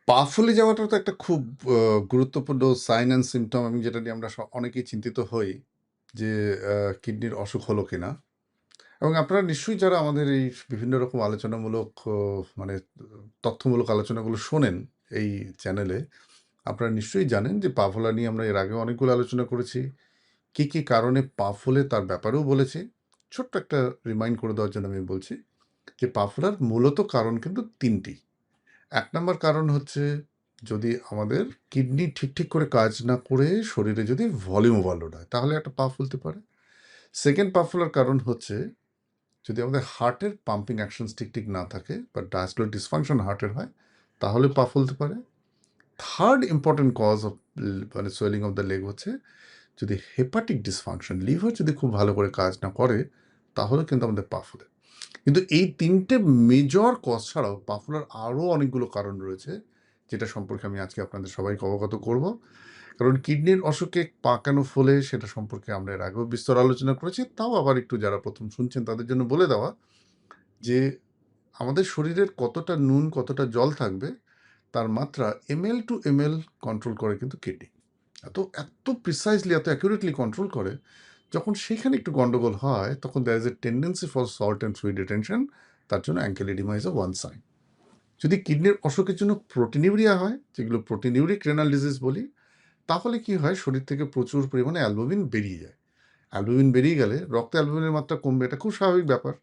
পা ফুলে যাওয়াটা তো একটা খুব গুরুত্বপূর্ণ সাইন অ্যান্ড সিম্পটম এবং যেটা নিয়ে আমরা অনেকেই চিন্তিত হই যে কিডনির অসুখ হলো কিনা। এবং আপনারা নিশ্চয়ই যারা আমাদের এই বিভিন্ন রকম আলোচনামূলক মানে তথ্যমূলক আলোচনাগুলো শোনেন এই চ্যানেলে, আপনারা নিশ্চয়ই জানেন যে পা ফোলা নিয়ে আমরা এর আগেও অনেকগুলো আলোচনা করেছি। কি, কি কারণে পা ফোলে তার ব্যাপারেও বলেছি। ছোট্ট একটা রিমাইন্ড করে দেওয়ার জন্য আমি বলছি যে পা ফোলার মূলত কারণ কিন্তু ৩ টি। ১ নাম্বার কারণ হচ্ছে যদি আমাদের কিডনি ঠিক করে কাজ না করে শরীরে যদি ভলিউম ওভারলোড হয়, তাহলে একটা পা ফুলতে পারে। সেকেন্ড পা ফোলার কারণ হচ্ছে যদি আমাদের হার্টের পাম্পিং অ্যাকশনস ঠিক না থাকে বা ডায়াস্টোলিক ডিসফাংশন হার্টের হয়, তাহলে পা ফুলতে পারে। থার্ড ইম্পর্টেন্ট কজ অফ মানে সোয়েলিং অফ দ্য লেগ হচ্ছে যদি হেপাটিক ডিসফাংশন, লিভার যদি খুব ভালো করে কাজ না করে, তাহলে কিন্তু আমাদের পা ফুলে। কিন্তু এই ৩টে মেজর কজ ছাড়াও পা ফোলার আরও অনেকগুলো কারণ রয়েছে, যেটা সম্পর্কে আমি আজকে আপনাদের সবাইকে অবগত করব। কারণ কিডনির অসুখে পা কেন ফোলে সেটা সম্পর্কে আমরা এর আগেও বিস্তর আলোচনা করেছি। তাও আবার একটু যারা প্রথম শুনছেন তাদের জন্য বলে দেওয়া যে আমাদের শরীরের কতটা নুন, কতটা জল থাকবে তার মাত্রা ml to ml কন্ট্রোল করে কিন্তু কিডনি। এত প্রিসাইজলি, এত অ্যাকুরেটলি কন্ট্রোল করে, যখন সেখানে একটু গন্ডগোল হয় তখন there is a tendency for salt and fluid retention. তার জন্য ankle edema is a one sign. যদি কিডনির অসুখের জন্য প্রোটিনিউরিয়া হয়, যেগুলো প্রোটিনিউরিক রেনাল ডিজিজ বলি, তাহলে কি হয়, শরীর থেকে প্রচুর পরিমাণে অ্যালবুমিন বেরিয়ে যায়। অ্যালবুমিন বেরিয়ে গেলে রক্তে অ্যালবুমিনের মাত্রা কমবে, এটা খুব স্বাভাবিক ব্যাপার।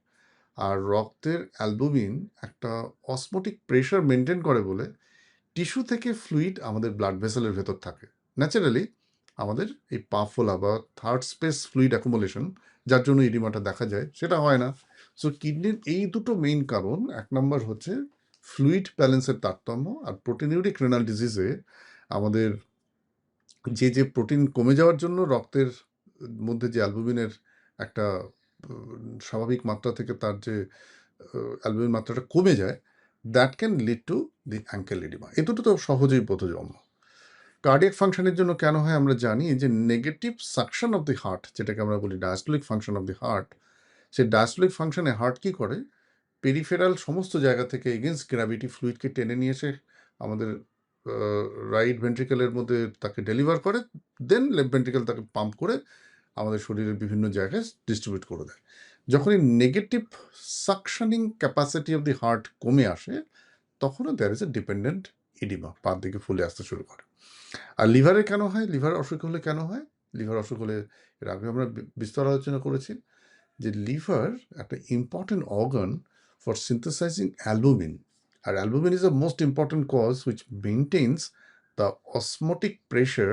আর রক্তের অ্যালবুমিন একটা অসমোটিক প্রেশার মেনটেন করে বলে টিস্যু থেকে ফ্লুইড আমাদের ব্লাড ভেসেলের ভেতর থাকে। ন্যাচারালি আমাদের এই পা ফোলা বা থার্ড স্পেস ফ্লুইড অ্যাকুমুলেশন, যার জন্য ইডিমাটা দেখা যায়, সেটা হয় না। সো কিডনির এই দুটো মেইন কারণ। ১ নম্বর হচ্ছে ফ্লুইড ব্যালেন্সের তারতম্য, আর প্রোটিনিউরিক রেনাল ডিজিজে আমাদের যে প্রোটিন কমে যাওয়ার জন্য রক্তের মধ্যে যে অ্যালবুমিনের একটা স্বাভাবিক মাত্রা থেকে তার যে অ্যালবুমিন মাত্রাটা কমে যায়, that can lead to the ankle oedema. এ দুটো তো সহজেই বোধগম্য। কার্ডিয়াক ফাংশনের জন্য কেন হয় আমরা জানি যে negative suction of the heart, যেটাকে আমরা বলি diastolic function of the heart, সেই ডায়াস্টোলিক ফাংশনে হার্ট কি করে, পেরিফেরাল সমস্ত জায়গা থেকে এগেনস্ট গ্র্যাভিটি ফ্লুইডকে টেনে নিয়ে এসে আমাদের রাইট ভেন্ট্রিকেলের মধ্যে তাকে ডেলিভার করে, দেন লেফট ভেন্ট্রিকেল তাকে পাম্প করে আমাদের শরীরের বিভিন্ন জায়গায় ডিস্ট্রিবিউট করে দেয়। যখন এই negative suctioning capacity of the heart কমে আসে, তখনও there is a dependent oedema, পার দিকে ফুলে আসতে শুরু করে। আর লিভারে কেন হয়, লিভার অসুখ হলে কেন হয়, লিভার অসুখ হলে এর আগে আমরা বিস্তর আলোচনা করেছি যে লিভার একটা important organ for synthesizing albumin, আর albumin is the most important cause which maintains the osmotic pressure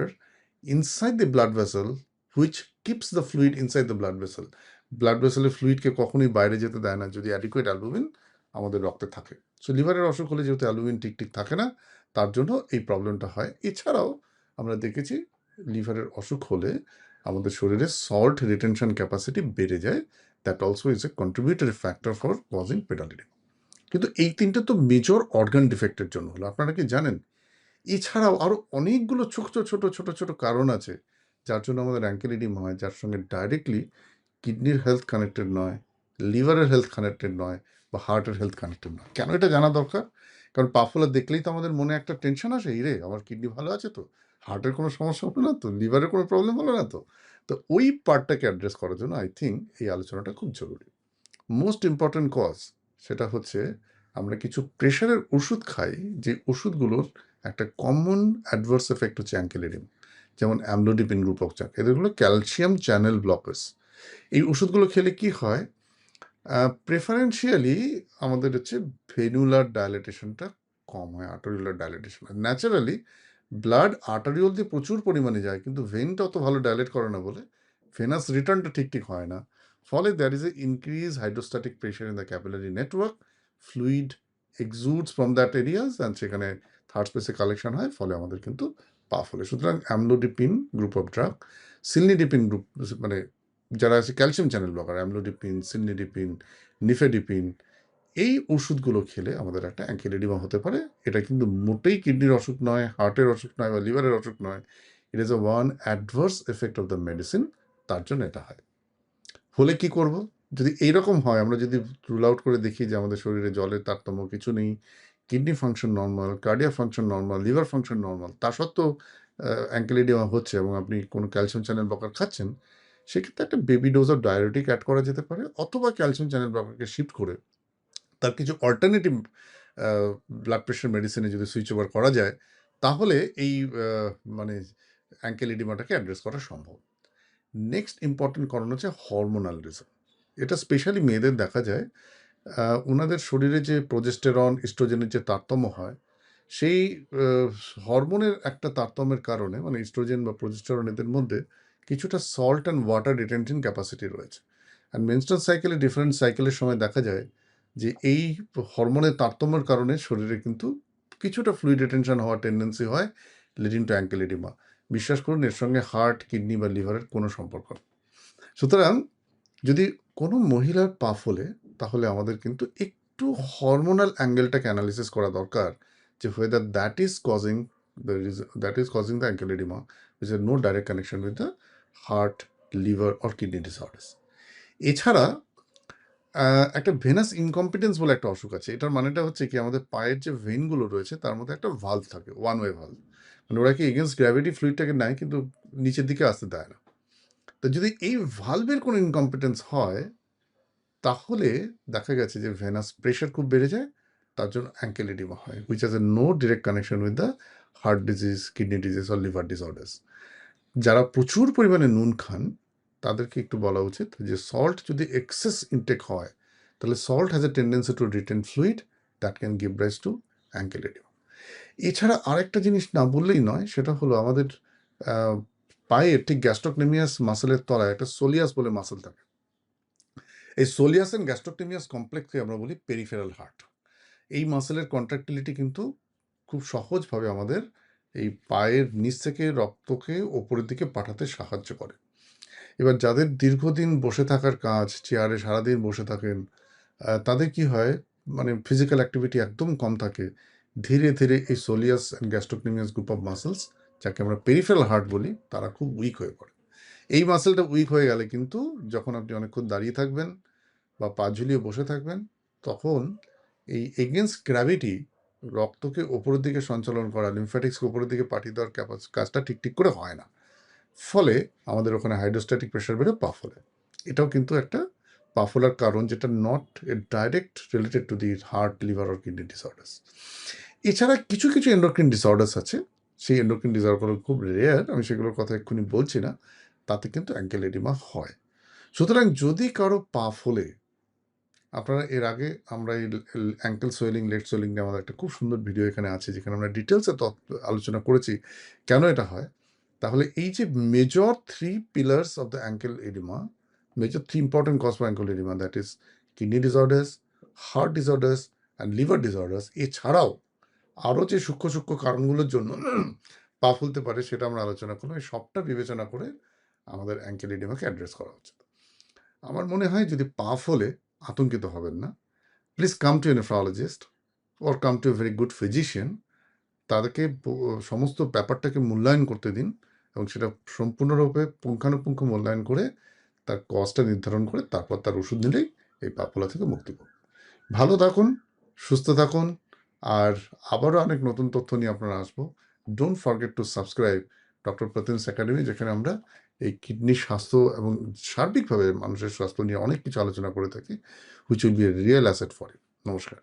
inside the blood vessel, which keeps the fluid inside the blood vessel. Blood ভেসেলের ফ্লুইডকে কখনোই বাইরে যেতে দেয় না যদি অ্যাডিকুয়েট অ্যালবুমিন আমাদের রক্তে থাকে। সো লিভারের অসুখ হলে যেহেতু অ্যালবুমিন ঠিক থাকে না, তার জন্য এই প্রবলেমটা হয়। এছাড়াও আমরা দেখেছি লিভারের অসুখ হলে আমাদের শরীরে সল্ট রিটেনশন ক্যাপাসিটি বেড়ে যায়। That also is a contributory factor for causing pedal oedema. কিন্তু এই ৩টে তো মেজর অর্গান ডিফেক্টের জন্য হলো, আপনারা কি জানেন এছাড়াও আরও অনেকগুলো ছোট কারণ আছে যার জন্য আমাদের অ্যাঙ্কেল এডিমা হয়, যার সঙ্গে ডাইরেক্টলি কিডনির হেলথ কানেক্টেড নয়, লিভারের হেলথ কানেক্টেড নয়, বা হার্টের হেলথ কানেক্টেড নয়। কেন এটা জানা দরকার? কারণ পা ফোলা দেখলেই তো আমাদের মনে একটা টেনশন আসে, ইরে আমার কিডনি ভালো আছে তো, হার্টের কোনো সমস্যা হলো না তো, লিভারের কোনো প্রবলেম হলো না তো। তো ওই পার্টটাকে অ্যাড্রেস করার জন্য আই থিঙ্ক এই আলোচনাটা খুব জরুরি। মোস্ট ইম্পর্টেন্ট কজ সেটা হচ্ছে আমরা কিছু প্রেশারের ওষুধ খাই, যে ওষুধগুলোর একটা কমন অ্যাডভার্স এফেক্ট হচ্ছে অ্যাঙ্কেল এডিমা। যেমন অ্যামলোডিপিন রূপকচাক, এদেরগুলো ক্যালসিয়াম চ্যানেল ব্লকার্স। এই ওষুধগুলো খেলে কি হয়, প্রেফারেন্সিয়ালি আমাদের হচ্ছে ভেনুলার ডায়ালিটেশনটা কম হয়, আর্টারিওলার ডায়ালিটেশন। ন্যাচারালি ব্লাড আর্টারিওল দিয়ে প্রচুর পরিমাণে যায়, কিন্তু ভেনটা অত ভালো ডায়ালেট করে না বলে ভেনাস রিটার্নটা ঠিক হয় না। ফলে there is a increase hydrostatic pressure in the capillary network, fluid exudes from that areas and সেখানে থার্ড স্পেসে কালেকশন হয়, ফলে আমাদের কিন্তু পা ফলে। সুতরাং amlodipine group of drug, cilnidipine group, মানে যারা আছে calcium channel blocker, amlodipine, cilnidipine, nifedipine, এই ওষুধগুলো খেলে আমাদের একটা অ্যাঙ্কেল এডিমা হতে পারে। এটা কিন্তু মোটেই কিডনির অসুখ নয়, হার্টের অসুখ নয়, বা লিভারের অসুখ নয়। It is a one adverse effect of the medicine, তার জন্য এটা হয়। হলে কি করব? যদি এইরকম হয়, আমরা যদি রুল আউট করে দেখি যে আমাদের শরীরে জলের তারতম্য কিছু নেই, kidney function normal, cardiac function normal, liver function normal, তা সত্ত্বেও অ্যাঙ্কেল এডিমা হচ্ছে এবং আপনি কোনো ক্যালসিয়াম চ্যানেল ব্লকার খাচ্ছেন, সেক্ষেত্রে একটা baby dose of diuretic add করা যেতে পারে, অথবা ক্যালসিয়াম চ্যানেল ব্লকারকে শিফট করে তার কিছু অল্টারনেটিভ ব্লাড প্রেশার মেডিসিনে যদি সুইচ ওভার করা যায়, তাহলে এই মানে অ্যাঙ্কেল এডিমাটাকে অ্যাড্রেস করা সম্ভব। নেক্সট ইম্পর্টেন্ট কারণ হচ্ছে হরমোনাল রিজন। এটা স্পেশালি মেয়েদের দেখা যায়, ওনাদের শরীরে যে প্রোজেস্টেরন, ইস্ট্রোজেনের যে তারতম্য হয়, সেই হরমোনের একটা তারতম্যের কারণে, মানে ইস্ট্রোজেন বা প্রোজেস্টেরন এদের মধ্যে কিছুটা salt and water retention capacity রয়েছে। অ্যান্ড মেনস্ট্রুয়াল সাইকেলে ডিফারেন্ট সাইকেলের সময় দেখা যায় যে এই হরমোনের তারতম্যের কারণে শরীরে কিন্তু কিছুটা ফ্লুইড রিটেনশন হওয়ার টেন্ডেন্সি হয়, লিডিং টু অ্যাঙ্কেল এডিমা। বিশ্বাস করুন, এর সঙ্গে হার্ট, কিডনি বা লিভারের কোনো সম্পর্ক নেই। সুতরাং যদি কোনো মহিলার পা ফোলে, তাহলে আমাদের কিন্তু একটু হরমোনাল অ্যাঙ্গেলটাকে অ্যানালিসিস করা দরকার, যে whether that is causing the ankle edema, which has no direct connection with the heart, liver or kidney disorders. এছাড়া একটা ভেনাস ইনকম্পিটেন্স বলে একটা অসুখ আছে। এটার মানেটা হচ্ছে কি, আমাদের পায়ের যে ভেইনগুলো রয়েছে তার মধ্যে একটা ভালভ থাকে, ওয়ান ওয়ে ভালভ। মানে ওরা কি এগেনস্ট গ্র্যাভিটি ফ্লুইডটাকে নেয়, কিন্তু নিচের দিকে আসতে দেয় না। তো যদি এই ভালভের কোনো ইনকম্পিটেন্স হয়, তাহলে দেখা গেছে যে ভেনাস প্রেশার খুব বেড়ে যায়, তার জন্য অ্যাঙ্কেল এডিমা হয়, which has a no direct connection with the heart disease, kidney disease or liver disorders. যারা প্রচুর পরিমাণে নুন খান, তাদেরকে একটু বলা উচিত যে সল্ট যদি এক্সেস ইনটেক হয়, তাহলে salt has a tendency to retain fluid that can give rise to ankle edema. এছাড়া আরেকটা জিনিস না বললেই নয়, সেটা হলো আমাদের পায়ের ঠিক গ্যাস্ট্রোকনেমিয়াস মাসেলের তলায় একটা সোলিয়াস বলে মাসেল থাকে। এই সোলিয়াস অ্যান্ড গ্যাস্ট্রোকনেমিয়াস কমপ্লেক্সকে আমরা বলি পেরিফেরাল হার্ট। এই মাসেলের কন্ট্রাক্টিলিটি কিন্তু খুব সহজভাবে আমাদের এই পায়ের নিচ থেকে রক্তকে ওপরের দিকে পাঠাতে সাহায্য করে। এবার যাদের দীর্ঘদিন বসে থাকার কাজ, চেয়ারে সারাদিন বসে থাকেন, তাদের কি হয়, মানে ফিজিক্যাল অ্যাক্টিভিটি একদম কম থাকে, ধীরে ধীরে এই soleus and gastrocnemius group of muscles, যাকে আমরা পেরিফেরাল হার্ট বলি, তারা খুব উইক হয়ে পড়ে। এই মাসেলটা উইক হয়ে গেলে কিন্তু যখন আপনি অনেকক্ষণ দাঁড়িয়ে থাকবেন বা পা ঝুলিয়ে বসে থাকবেন, তখন এই এগেনস্ট গ্র্যাভিটি রক্তকে ওপরের দিকে সঞ্চালন করা, লিমফ্যাটিক্সকে ওপরের দিকে পাঠিয়ে দেওয়ার কাজটা ঠিক করে হয় না। ফলে আমাদের ওখানে হাইড্রোস্ট্যাটিক প্রেশার বেড়ে পা ফোলে। এটাও কিন্তু একটা পা ফোলার কারণ, যেটা not a direct related to the heart, liver or kidney disorders. এছাড়া কিছু এন্ডোক্রিন ডিসঅর্ডার্স আছে, সেই এন্ডোক্রিন ডিসঅর্ডারগুলো খুব রেয়ার, আমি সেগুলোর কথা এক্ষুনি বলছি না, তাতে কিন্তু অ্যাঙ্কেল এডিমা হয়। সুতরাং যদি কারো পা ফোলে, আপনারা এর আগে আমরা এই অ্যাঙ্কেল সোয়েলিং, লেগ সোয়েলিং নিয়ে আমাদের একটা খুব সুন্দর ভিডিও এখানে আছে, যেখানে আমরা ডিটেলসে আলোচনা করেছি কেন এটা হয়। তাহলে এই যে major 3 pillars of the ankle edema, major 3 important cause for ankle edema, that is kidney disorders, heart disorders and liver disorders. এছাড়াও আরও যে সূক্ষ্ম কারণগুলোর জন্য পা ফুলতে পারে, সেটা আমরা আলোচনা করবো। এই সবটা বিবেচনা করে আমাদের অ্যাঙ্কেল এডিমাকে অ্যাড্রেস করা উচিত। আমার মনে হয় যদি পা ফোলে, আতঙ্কিত হবেন না। Please come to a nephrologist or come to a very good physician. তাদেরকে সমস্ত ব্যাপারটাকে মূল্যায়ন করতে দিন, এবং সেটা সম্পূর্ণরূপে পুঙ্খানুপুঙ্খ মূল্যায়ন করে তার কজটা নির্ধারণ করে তারপর তার ওষুধ নিলেই এই পা ফোলা থেকে মুক্তি পাবেন। ভালো থাকুন, সুস্থ থাকুন, আর আবারও অনেক নতুন তথ্য নিয়ে আপনারা আসবো। Don't forget to subscribe doctor Pratim's academy, যেখানে আমরা এই কিডনির স্বাস্থ্য এবং সার্বিকভাবে মানুষের স্বাস্থ্য নিয়ে অনেক কিছু আলোচনা করে থাকি, which will be a real asset for you. নমস্কার।